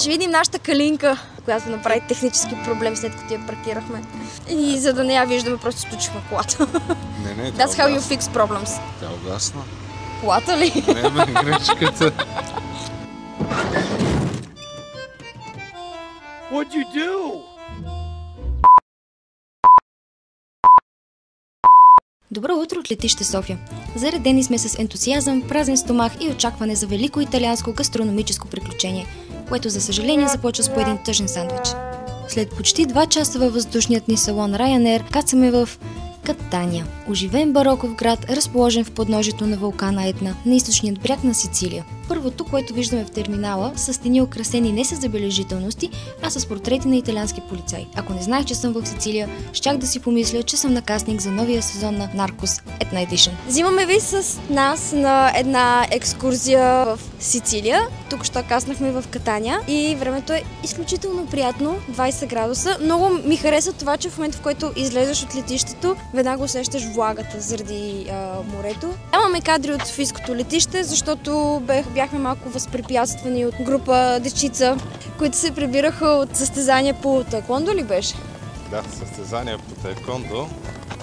Ще видим нашата калинка, която направи технически проблем след като я паркирахме. И за да не я виждаме, просто изключихме колата. Не, That's how you fix problems. Тя угасна. Колата ли? Не, грешката. What'd you do? Добро утро от летище София. Заредени сме с ентусиазъм, празен стомах и очакване за велико италианско гастрономическо приключение, което за съжаление започва с по един тъжен сандвич. След почти 2 часа във въздушният ни салон Ryanair кацаме в Катания, оживен бароков град, разположен в подножието на вулкана Етна, на източният бряг на Сицилия. Първото, което виждаме в терминала, са стени украсени не с забележителности, а с портрети на италиански полицаи. Ако не знаех, че съм в Сицилия, щях да си помисля, че съм на кастинг за новия сезон на Narcos Etna Edition. Взимаме ви с нас на една екскурзия в Сицилия. Тук що каснахме в Катания и времето е изключително приятно, 20 градуса. Много ми хареса това, че в момента, в който излезеш от летището, веднага усещаш влагата заради морето. Нямаме кадри от софийското летище, защото бяхме малко възпрепятствани от група дечица, които се прибираха от състезания по таеквондо ли беше? Да, състезания по таеквондо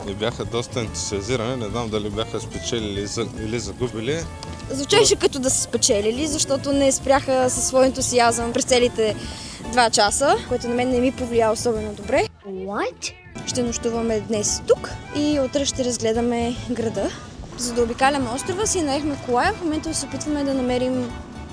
и бяха доста ентусиазирани. Не знам дали бяха спечелили или загубили. Звучеше като да са спечелили, защото не спряха със своя ентусиазъм през целите 2 часа, което на мен не ми повлия особено добре. What? Ще нощуваме днес тук и утре ще разгледаме града. За да обикаляме острова си наехме кола. В момента се опитваме да намерим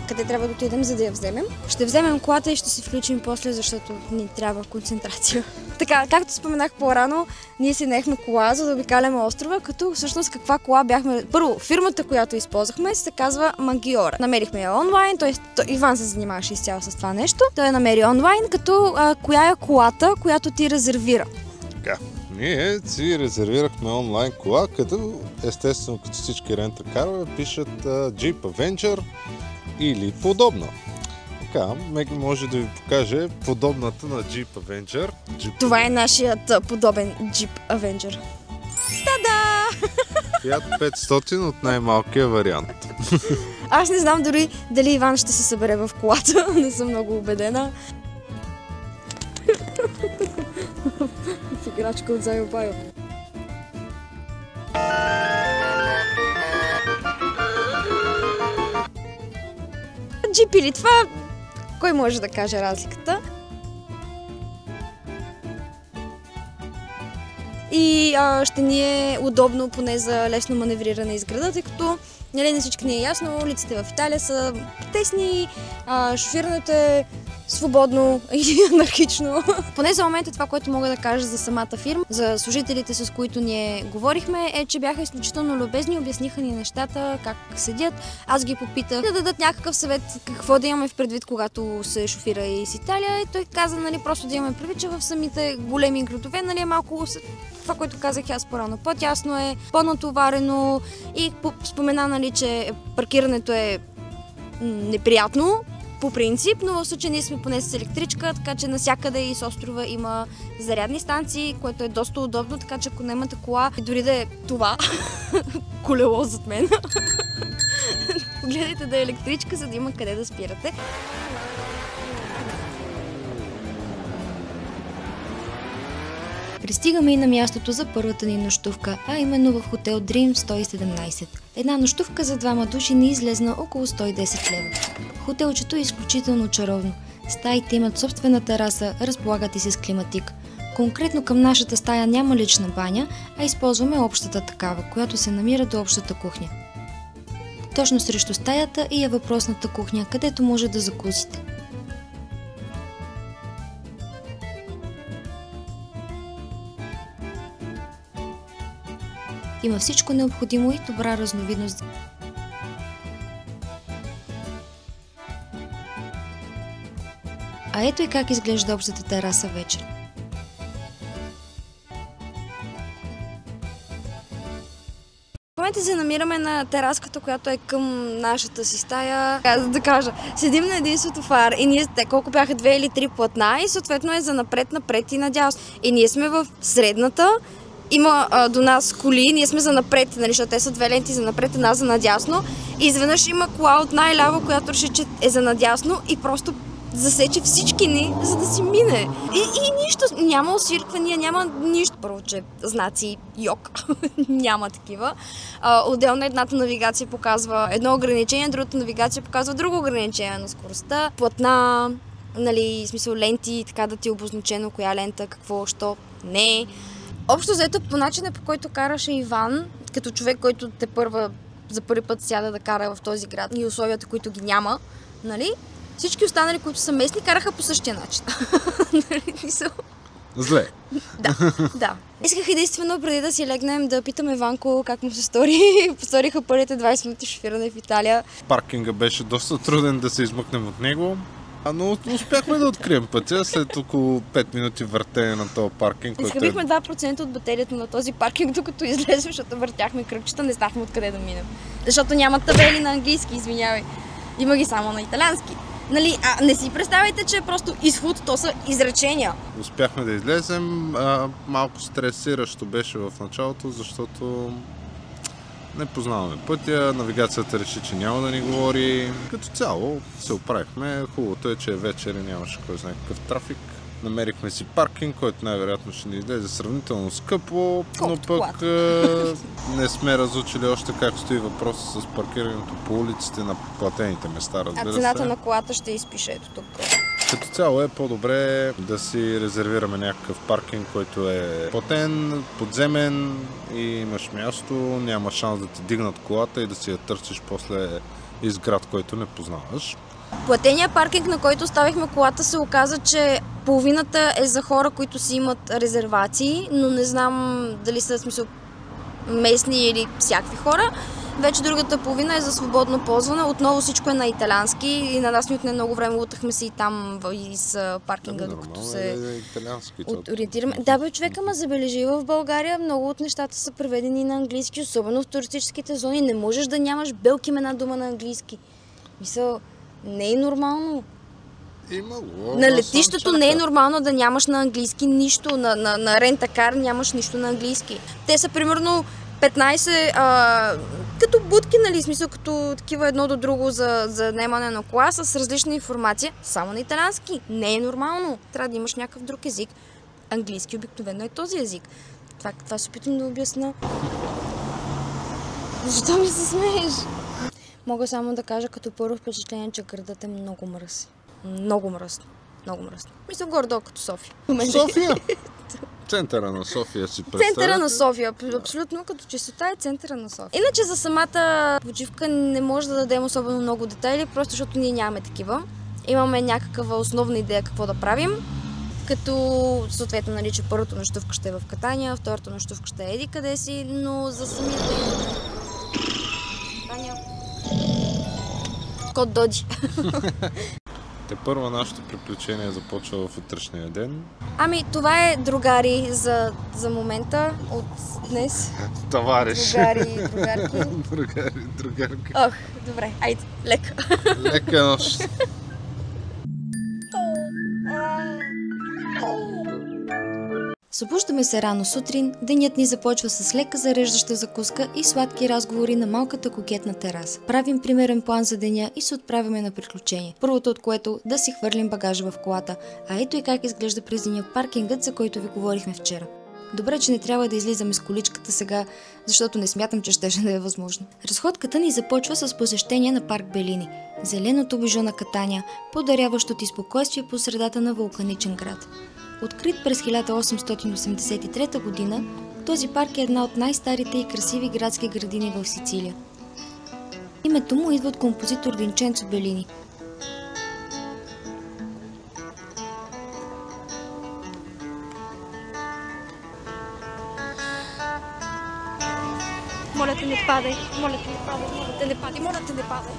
къде трябва да отидем, за да я вземем. Ще вземем колата и ще се включим после, защото ни трябва концентрация. Така, както споменах по-рано, ние си наехме кола, за да обикаляме острова, като всъщност каква кола бяхме... Първо, фирмата, която използвахме, се казва Maggiore. Намерихме я онлайн, т.е. Иван се занимаваше изцяло с това нещо. Той я намери онлайн, като коя е колата, която ти резервира. Така. Ние си резервирахме онлайн кола, като естествено като всички рент-а-карове пишат Jeep Avenger или подобно. Така, Меги може да ви покаже подобната на Jeep Avenger. Това е нашият подобен Jeep Avenger. Та-да! Fiat 500 от най-малкия вариант. Аз не знам дори дали Иван ще се събере в колата, не съм много убедена. Играчка от Зайо Байо. Джип или това, кой може да каже разликата? И ще ни е удобно поне за лесно маневриране из града, тъй като не всички ни е ясно, улиците в Италия са тесни, шофирането е свободно и анархично. Поне за момента това, което мога да кажа за самата фирма, за служителите, с които ние говорихме, е, че бяха изключително любезни, обясниха ни нещата, как седят. Аз ги попитах да дадат някакъв съвет, какво да имаме в предвид, когато се шофира из Италия. И той каза, нали, просто да имаме предвид, че в самите големи градове, нали, е малко това, което казах аз по-рано. По-тясно е, по-натоварено и спомена, нали, че паркирането е неприятно по принцип, но в случай ние сме поне с електричка, така че навсякъде и с острова има зарядни станции, което е доста удобно, така че ако нямате кола, дори да е това колело зад мен, гледайте да е електричка, за да има къде да спирате. Пристигаме и на мястото за първата ни нощувка, а именно в хотел Dream 117. Една нощувка за 2 души ни излезна около 110 лева. Хотелчето е изключително чаровно. Стаите имат собствена тераса, разполагат и с климатик. Конкретно към нашата стая няма лична баня, а използваме общата такава, която се намира до общата кухня. Точно срещу стаята и е въпросната кухня, където може да закусите. Има всичко необходимо и добра разновидност. А ето и как изглежда общата тераса вечер. В момента се намираме на тераската, която е към нашата си стая. За да кажа, седим на един светофар и ние, колко бяха 2 или 3 платна и съответно е за напред и надясно. И ние сме в средната. Има до нас коли, ние сме за напред, нали, защото те са 2 ленти за напред, една за надясно. И изведнъж има кола от най-ляво, която реши, че е за надясно и просто засече всички ни, за да си мине. И нищо, няма освирквания, няма нищо. Първо, че знаци йок, няма такива. Отделно едната навигация показва едно ограничение, другата навигация показва друго ограничение на скоростта. Платна, нали, в смисъл ленти, така да ти е обозначено коя лента, какво, що, не. Общо взето по начина, по който караше Иван, като човек, който за първи път сяда да кара в този град и условията, които ги няма, нали? Всички останали, които са местни, караха по същия начин. Зле. Да. Исках единствено, преди да си легнем, да питам Иванко как му се сториха първите 20 минути шофиране в Италия. Паркинга беше доста труден да се измъкнем от него, но успяхме да открием пътя след около 5 минути въртене на този паркинг. Изхабихме 2% от батерията на този паркинг, докато излезем, защото въртяхме кръгчета, не знахме откъде да минем. Защото няма табели на английски, извинявай. Има ги само на италиански. Нали, не си представяйте, че е просто изход, то са изречения. Успяхме да излезем. Малко стресиращо беше в началото, защото не познаваме пътя. Навигацията реши, че няма да ни говори. Като цяло се оправихме. Хубавото е, че вечер нямаше кой знае какъв трафик. Намерихме си паркинг, който най-вероятно ще ни излезе сравнително скъпо, но пък не сме разучили още как стои въпроса с паркирането по улиците на платените места, разбира се. А цената на колата ще изпише ето тук. Като цяло е по-добре да си резервираме някакъв паркинг, който е платен, подземен и имаш място, няма шанс да ти дигнат колата и да си я търсиш после из град, който не познаваш. Платения паркинг, на който оставихме колата, се оказа, че половината е за хора, които си имат резервации, но не знам дали са в смисъл местни или всякакви хора. Вече другата половина е за свободно ползване. Отново всичко е на италиански и на нас ни отне много време, лутахме се и там из паркинга, докато се ориентираме. Да, бе, човека, ма забележи в България, много от нещата са преведени на английски, особено в туристическите зони. Не можеш да нямаш белким една дума на английски. Мисъл, не е нормално. На летището не е нормално да нямаш на английски нищо. На рентакар нямаш нищо на английски. Те са примерно 15 като будки, нали, смисъл като такива едно до друго за наемане на кола с различна информация, само на италиански. Не е нормално. Трябва да имаш някакъв друг език. Английски обикновено е този език. Това се опитвам да обясня. Защо ми се смееш? Мога само да кажа като първо впечатление, че градът е много мръсен. Много мръсно. Много мръсно. Мисля, горе-долу като София. София? Центъра на София си представя. Центъра на София. Абсолютно като чистота е центъра на София. Иначе за самата почивка не може да дадем особено много детайли, просто защото ние нямаме такива. Имаме някаква основна идея какво да правим. Като съответно, нали, че първата нощувка ще е в Катания, втората нощувка ще е еди къде си, но за самите... Код Доди. Тепърва нашето приключение започва в утрешния ден. Ами, това е другари за момента от днес. Товариш. Другари, другарки. Другарки. Ох, добре, айде, лека. Лека нощ. Събуждаме се рано сутрин, денят ни започва с лека зареждаща закуска и сладки разговори на малката кокетна тераса. Правим примерен план за деня и се отправяме на приключение. Първото от което да си хвърлим багажа в колата, а ето и как изглежда през деня паркингът, за който ви говорихме вчера. Добре, че не трябва да излизаме с количката сега, защото не смятам, че ще да е възможно. Разходката ни започва с посещение на парк Белини. Зеленото бижу на Катания, подаряващо ти спокойствие по средата на вулканичен град. Открит през 1883 година, този парк е една от най-старите и красиви градски градини в Сицилия. Името му идва от композитор Винченцо Белини. Моля те, не падай, моля те, не падай, моля те, не падай, моля те, не падай.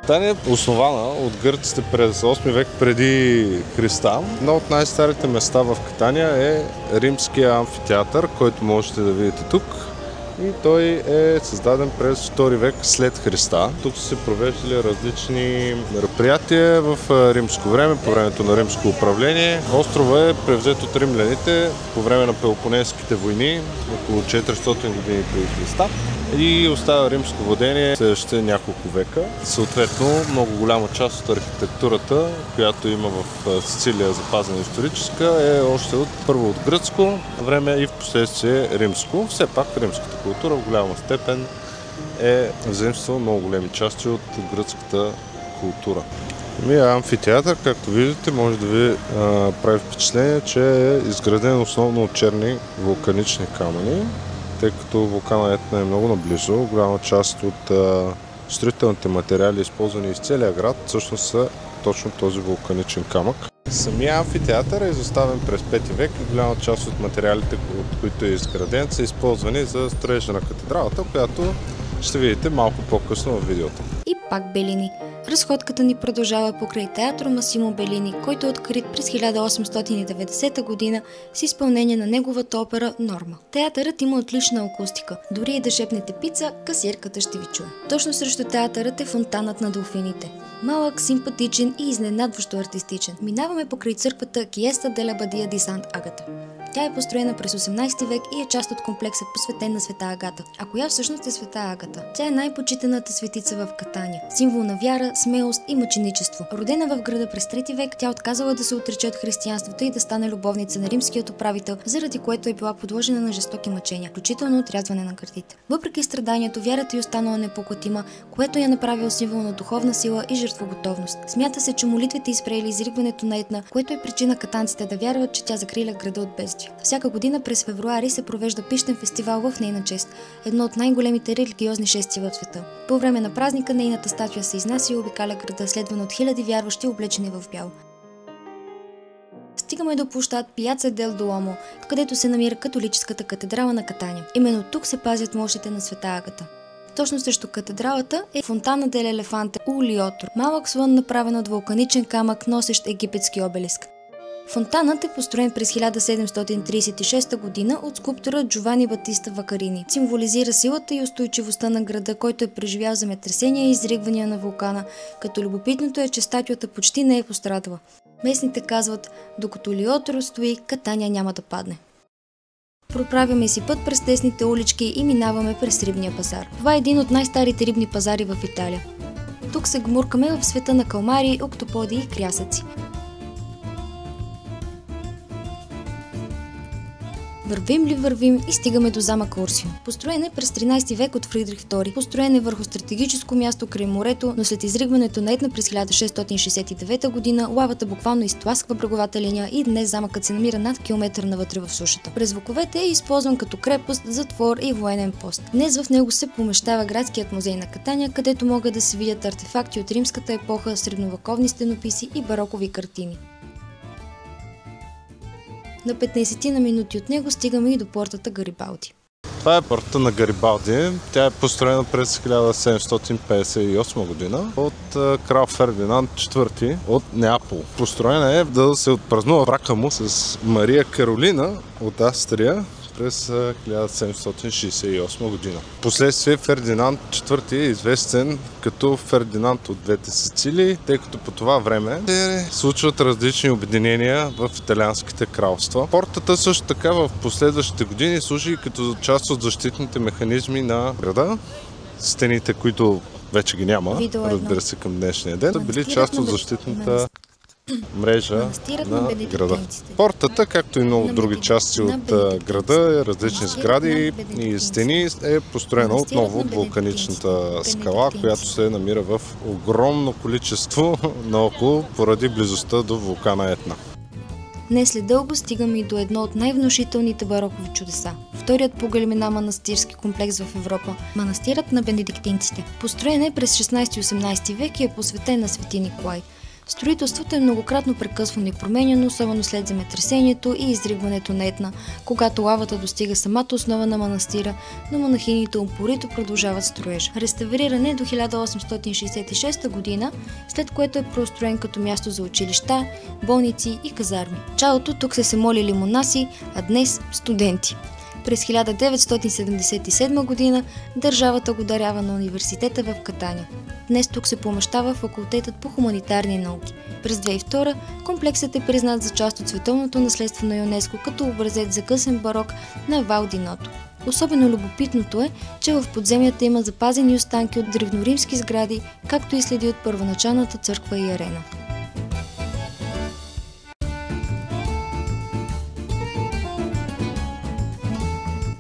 Катания е основана от гърците през 8 век преди Христа. Едно от най-старите места в Катания е Римския амфитеатър, който можете да видите тук. и той е създаден през 2 век след Христа. Тук са се провеждали различни мероприятия в римско време, по времето на римско управление. Острова е превзет от римляните по време на Пелопонеските войни, около 400 години преди Христа, и остава римско владение следващите няколко века. Съответно, много голяма част от архитектурата, която има в Сицилия запазена историческа, е още първо от гръцко време и в последствие римско. Все пак римската култура в голяма степен е взаимствала много големи части от гръцката култура. Амфитеатър, както виждате, може да ви прави впечатление, че е изграден основно от черни вулканични камъни, тъй като вулкана Етна е много наблизо. Голяма част от строителните материали, използвани из целия град, всъщност са точно този вулканичен камък. Самия амфитеатър е изоставен през 5 век и голяма част от материалите, от които е изграден, са използвани за строежа на катедралата, която ще видите малко по-късно в видеото. И пак Белини. Разходката ни продължава покрай театър Масимо Белини, който е открит през 1890 година с изпълнение на неговата опера Норма. Театърът има отлична акустика. Дори и да шепнете пица, касиерката ще ви чуе. Точно срещу театърът е фонтанът на делфините. Малък, симпатичен и изненадващо артистичен. Минаваме покрай църквата Киеста деля Бадия ди Сант Агата. Тя е построена през 18 век и е част от комплекса, посветен на света Агата. А коя всъщност е света Агата? Тя е най-почитаната светица в Катания. Символ на вяра, смелост и мъченичество. Родена в града през 3 век, тя отказала да се отрече от християнството и да стане любовница на римският управител, заради което е била подложена на жестоки мъчения, включително отрязване на гърдите. Въпреки страданието, вярата й останала непоклатима, което я направил символ на духовна сила и жертвоготовност. Смята се, че молитвите изпрели изригването на Етна, което е причина катанците да вярват, че тя закриля града от бедствия. Всяка година през февруари се провежда пищен фестивал в нейна чест, едно от най-големите религиозни шествия в света. По време на празника нейната статуя се изнася и обикаля града, следвана от хиляди вярващи, облечени в бяло. Стигаме до площад Пияца дел Дуомо, където се намира католическата катедрала на Катания. Именно тук се пазят мощите на света Агата. Точно срещу катедралата е фонтана дел Елефанте Улиотор, малък слън, направен от вулканичен камък, носещ египетски обелиск. Фонтанът е построен през 1736 година от скулптора Джовани Батиста Вакарини. Символизира силата и устойчивостта на града, който е преживял земетресения и изригвания на вулкана, като любопитното е, че статуята почти не е пострадала. Местните казват, докато Лиотор стои, Катания няма да падне. Проправяме си път през тесните улички и минаваме през рибния пазар. Това е един от най-старите рибни пазари в Италия. Тук се гмуркаме в света на калмари, октоподи и крясъци. Вървим ли вървим и стигаме до замък Урсио. Построен е през 13 век от Фридрих II. Построен е върху стратегическо място край морето, но след изригването на Етна през 1669 година лавата буквално изтласква бреговата линия и днес замъкът се намира над километър навътре в сушата. През вековете е използван като крепост, затвор и военен пост. Днес в него се помещава градският музей на Катания, където могат да се видят артефакти от римската епоха, средновековни стенописи и барокови картини. На 15 на минути от него стигаме и до портата Гарибалди. Това е портата на Гарибалди. Тя е построена през 1758 година от крал Фердинанд IV от Неапол. Построена е да се отпразнува брака му с Мария Каролина от Австрия през 1768 година. Впоследствие Фердинанд IV е известен като Фердинанд от двете Сицилии, тъй като по това време се случват различни обединения в италианските кралства. Портата също така в последващите години служи като част от защитните механизми на града. Стените, които вече ги няма, разбира се, към днешния ден, са били част от защитната мрежа на града. Портата, както и много други части от града, различни сгради и стени, е построена отново от вулканичната скала, която се намира в огромно количество наоколо поради близостта до вулкана Етна. Днес след дълго стигаме и до едно от най-внушителните барокови чудеса. Вторият по големина манастирски комплекс в Европа – манастирът на бенедиктинците. Построен е през 16-18 век и е посветен на свети Николай. Строителството е многократно прекъсвано и променяно, особено след земетресението и изригването на Етна, когато лавата достига самата основа на манастира, но монахините упорито продължават строежа. Реставриран е до 1866 година, след което е преустроен като място за училища, болници и казарми. Чалото тук са се молили монаси, а днес студенти. През 1977 година държавата го дарява на университета в Катания. Днес тук се помещава факултетът по хуманитарни науки. През 2002 комплексът е признат за част от световното наследство на ЮНЕСКО като образец за късен барок на Вал ди Ното. Особено любопитното е, че в подземията има запазени останки от древноримски сгради, както и следи от първоначалната църква и арена.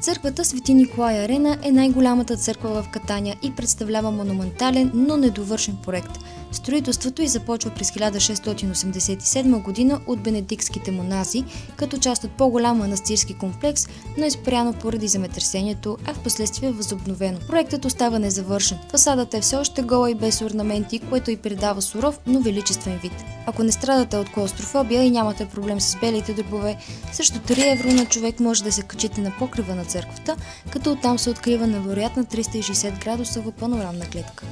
Църквата Свети Николай Арена е най-голямата църква в Катания и представлява монументален, но недовършен проект. Строителството й започва през 1687 година от бенедиктските монаси, като част от по-голям манастирски комплекс, но е спряно поради земетресението, а в последствие възобновено. Проектът остава незавършен. Фасадата е все още гола и без орнаменти, което й придава суров, но величествен вид. Ако не страдате от клаустрофобия и нямате проблем с белите дробове, срещу 3 евро на човек може да се качите на покрива на църквата, като оттам се открива невероятна 360 градусова панорамна клетка.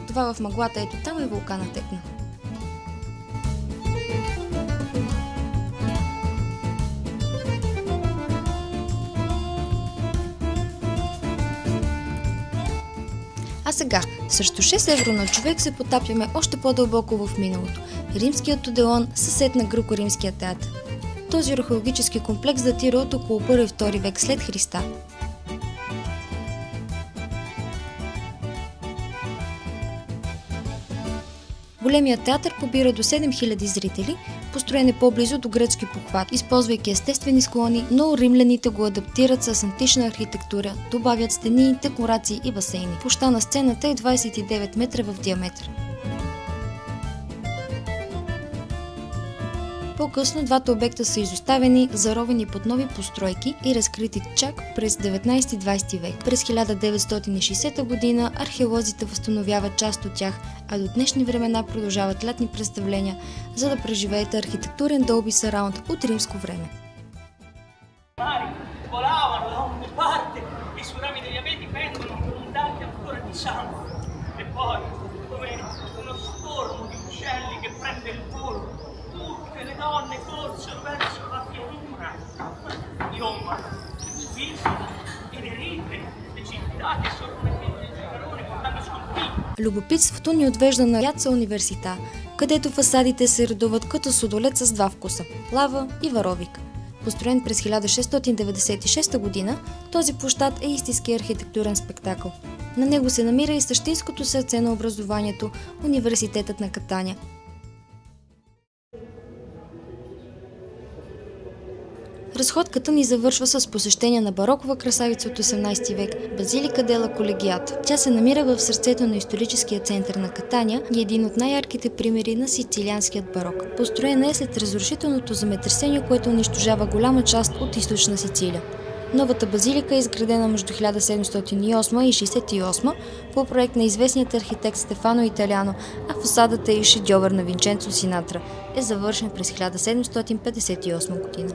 Това в мъглата, ето там е вулканът Етна. А сега, срещу 6 евро на човек се потапяме още по-дълбоко в миналото. Римският Одеон, съсед на гръко-римския театър. Този археологически комплекс датира от около 1-2 век след Христа. Големият театър побира до 7000 зрители, построен е по-близо до гръцки похват, използвайки естествени склони, но римляните го адаптират с антична архитектура, добавят стени, декорации и басейни. Площта на сцената е 29 метра в диаметър. По-късно двата обекта са изоставени, заровени под нови постройки и разкрити чак през 19-20 век. През 1960 година археолозите възстановяват част от тях, а до днешни времена продължават лятни представления, за да преживеете архитектурен Dolby Surround от римско време. Le donne corsero verso la pianura, Iomma, Visi e Nerife, le città che sono le figlie del Carone portando sconfitti. Любопитството ни отвежда на Яца университа, където фасадите се редуват като судолет с два вкуса – лава и варовик. Построен през 1696 година, този площад е истински архитектурен спектакъл. На него се намира и същинското сърце на образованието – Университетът на Катания. Разходката ни завършва с посещение на барокова красавица от 18 век – Базилика дела Колегиата. Тя се намира в сърцето на историческия център на Катания и е един от най-ярките примери на сицилианският барок. Построена е след разрушителното земетресение, което унищожава голяма част от източна Сицилия. Новата базилика е изградена между 1708 и 1968 по проект на известният архитект Стефано Италиано, а фасадата и шедьовър на Винченцо Синатра е завършен през 1758 година.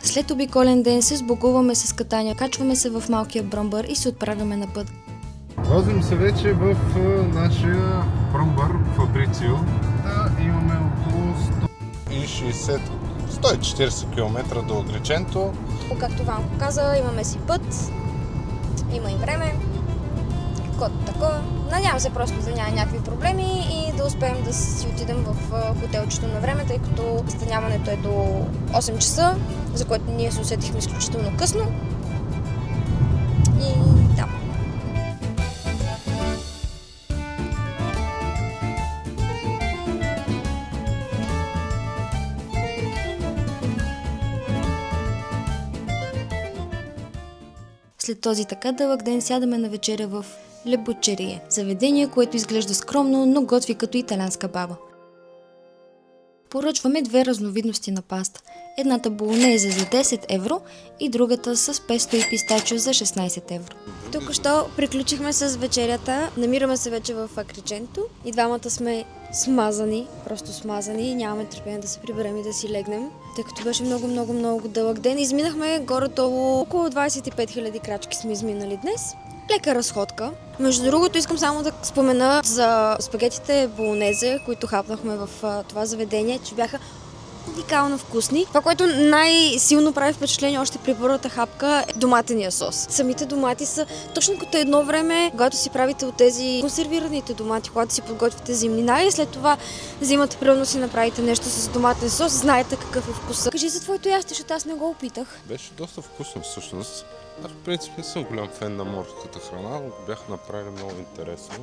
След обиколен ден се сбогуваме с Катания, качваме се в малкия Бромбър и се отправяме на път. Возим се вече в нашия Бромбър Фабрицио. Да, имаме около 140 км до Агриченто. Както Ванко каза, имаме си път, има и време, каквото такова. Надявам се просто да няма някакви проблеми и да успеем да си отидем в хотелчето на време, тъй като станяването е до 8 часа, за което ние се усетихме изключително късно. И да. след този така дълъг ден сядаме на вечеря в Le Boucherie, заведение, което изглежда скромно, но готви като италианска баба. Поръчваме две разновидности на паста. Едната болонезе за 10 евро и другата с песто и пистачио за 16 евро. Тук що приключихме с вечерята. Намираме се вече в Акриченто и двамата сме смазани, просто смазани. Нямаме търпение да се приберем и да си легнем, тъй като беше много дълъг ден. Изминахме горе-долу около 25 000 крачки сме изминали днес. Лека разходка. Между другото, искам само да спомена за спагетите болонезе, които хапнахме в това заведение, че бяха уникално вкусни. Това, което най-силно прави впечатление още при първата хапка е доматения сос. Самите домати са точно като едно време, когато си правите от тези консервираните домати, когато си подготвите зимнина и след това взимате, примерно си направите нещо с доматен сос, знаете какъв е вкусът. Кажи за твоето ястие, защото аз не го опитах. Беше доста вкусно всъщност. Аз в принцип не съм голям фен на морската храна, но го бяха направили много интересно.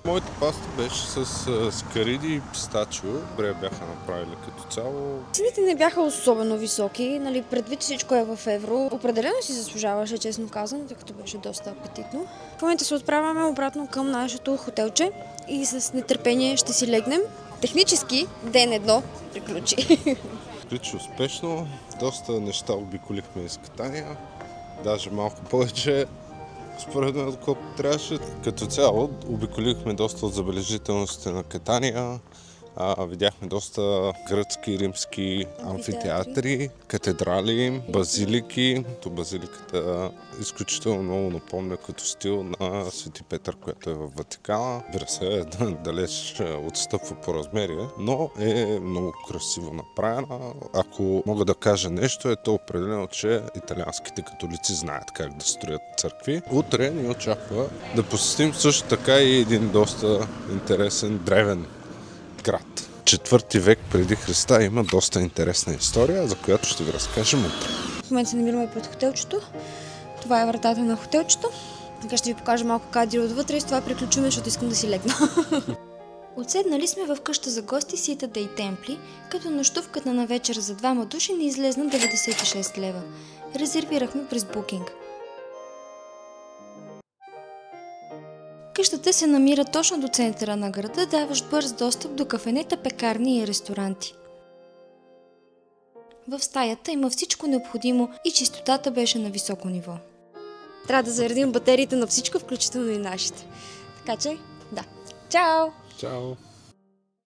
Моята паста беше с кариди и пистачио. Добре бяха направили като цяло. Цените не бяха особено високи, нали, предвид всичко е в евро. Определено си заслужаваше, честно казано, тъй като беше доста апетитно. В момента се отправяме обратно към нашето хотелче и с нетърпение ще си легнем. Технически ден едно приключи. Приключи успешно. Доста неща обиколихме из Катания. Даже малко повече. Според мен, отколкото трябваше. Като цяло обиколихме доста от забележителностите на Катания. Видяхме доста гръцки и римски амфитеатри, катедрали, базилики. Базиликата изключително много напомня като стил на Свети Петър, което е в Ватикана. Разбира се, далеч отстъпва по размерие, но е много красиво направена. Ако мога да кажа нещо, е то определено, че италианските католици знаят как да строят църкви. Утре ни очаква да посетим също така и един доста интересен древен град. 4 век преди Христа има доста интересна история, за която ще ви разкажем утре. В момента се намираме пред хотелчето. Това е вратата на хотелчето. Така ще ви покажа малко кадри отвътре и с това приключваме, защото искам да си легна. Отседнали сме в къща за гости Ситата и Темпли, като нощувката на вечер за двама души ни излезна 96 лева. Резервирахме през Booking. Къщата се намира точно до центъра на града, даващ бърз достъп до кафенета, пекарни и ресторанти. В стаята има всичко необходимо и чистотата беше на високо ниво. Трябва да заредим батериите на всичко, включително и нашите. Така че, да. Чао! Чао!